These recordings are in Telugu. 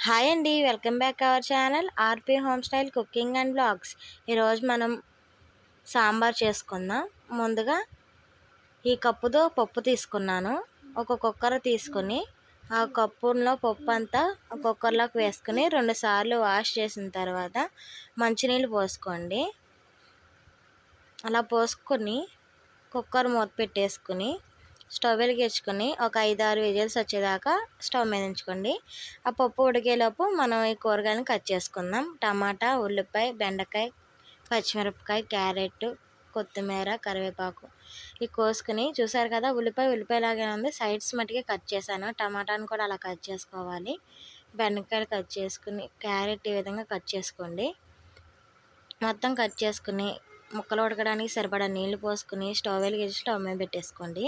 హాయ్ అండి, welcome back our channel RP home style cooking and blogs. ఈరోజు మనం సాంబార్ చేసుకుందాం. ముందుగా ఈ కప్పుతో పప్పు తీసుకున్నాను. ఒక కుక్కర్ తీసుకుని ఆ కప్పులో పప్పు అంతా కుక్కర్లోకి వేసుకుని 2 సార్లు వాష్ చేసిన తర్వాత మంచినీళ్ళు పోసుకోండి. అలా పోసుకొని కుక్కర్ మూత పెట్టేసుకుని స్టవ్ వెలిగించుకొని ఒక 5-6 విజిల్స్ వచ్చేదాకా స్టవ్ మీద ఉంచుకోండి. ఆ పప్పు ఉడికేలోపు మనం ఈ కూరగాయలను కట్ చేసుకుందాం. టమాటా, ఉల్లిపాయ, బెండకాయ, పచ్చిమిరపకాయ, క్యారెట్, కొత్తిమీర, కరివేపాకు ఇవి కోసుకుని చూసారు కదా. ఉల్లిపాయలాగే ఉంది, సైడ్స్ మట్టుకే కట్ చేశాను. టమాటాను కూడా అలా కట్ చేసుకోవాలి. బెండకాయలు కట్ చేసుకుని, క్యారెట్ ఈ విధంగా కట్ చేసుకోండి. మొత్తం కట్ చేసుకుని ముక్కలు ఉడకడానికి సరిపడా నీళ్లు పోసుకుని స్టవ్ వెలిగించి స్టవ్ మీద పెట్టేసుకోండి.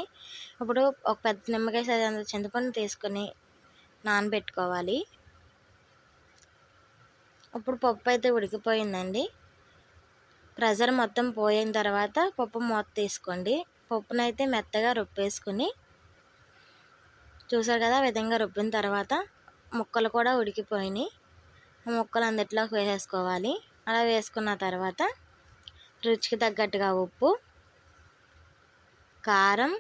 ఇప్పుడు ఒక పెద్ద నిమ్మకాయ సైజ్ అంత చింతపండు తీసుకొని నానబెట్టుకోవాలి. ఇప్పుడు పప్పు అయితే ఉడికిపోయిందండి. ప్రెషర్ మొత్తం పోయిన తర్వాత పప్పు మూత తీసుకోండి. పప్పునైతే మెత్తగా రుబ్బేసుకుని చూసారు కదా, ఆ విధంగా రుబ్బిన తర్వాత ముక్కలు కూడా ఉడికిపోయినాయి. ఆ ముక్కలు అందుట్లోకి వేసేసుకోవాలి. అలా వేసుకున్న తర్వాత రుచికి తగ్గట్టుగా ఉప్పు, కారం,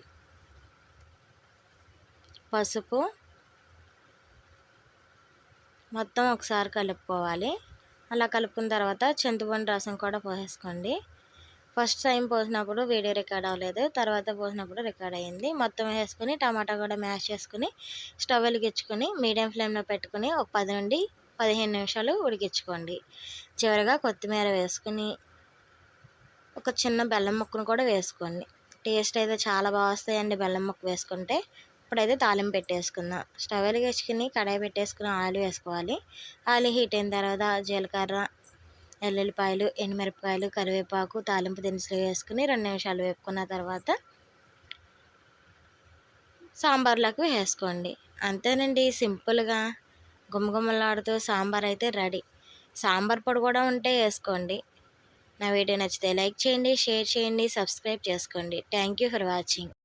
పసుపు మొత్తం ఒకసారి కలుపుకోవాలి. అలా కలుపుకున్న తర్వాత చింతపండు రసం కూడా పోసేసుకోండి. ఫస్ట్ టైం పోసినప్పుడు వీడియో రికార్డ్ అవ్వలేదు, తర్వాత పోసినప్పుడు రికార్డ్ అయ్యింది. మొత్తం వేసుకుని టమాటా కూడా మ్యాష్ చేసుకుని స్టవ్ వెలిగించుకొని మీడియం ఫ్లేమ్లో పెట్టుకుని ఒక 10 నుండి 15 నిమిషాలు ఉడికించుకోండి. చివరిగా కొత్తిమీర వేసుకుని ఒక చిన్న బెల్లం ముక్కను కూడా వేసుకోండి. టేస్ట్ అయితే చాలా బాగా వస్తాయండి బెల్లం ముక్క వేసుకుంటే. ఇప్పుడైతే తాలింపు పెట్టేసుకుందాం. స్టవ్ వెలిగించుకుని కడాయి పెట్టేసుకుని ఆయిల్ వేసుకోవాలి. ఆయిల్ హీట్ అయిన తర్వాత జీలకర్ర, ఎల్లుల్లిపాయలు, ఎండుమిరపకాయలు, కరివేపాకు, తాలింపు దినుసులు వేసుకుని 2 నిమిషాలు వేపుకున్న తర్వాత సాంబార్లోకి వేసుకోండి. అంతేనండి, సింపుల్గా గుమగుమలాడుతూ సాంబార్ అయితే రెడీ. సాంబార్ పొడి కూడా ఉంటే వేసుకోండి. నా వీడియో నచ్చితే లైక్ చేయండి, షేర్ చేయండి, సబ్స్క్రైబ్ చేసుకోండి. Thank you for watching.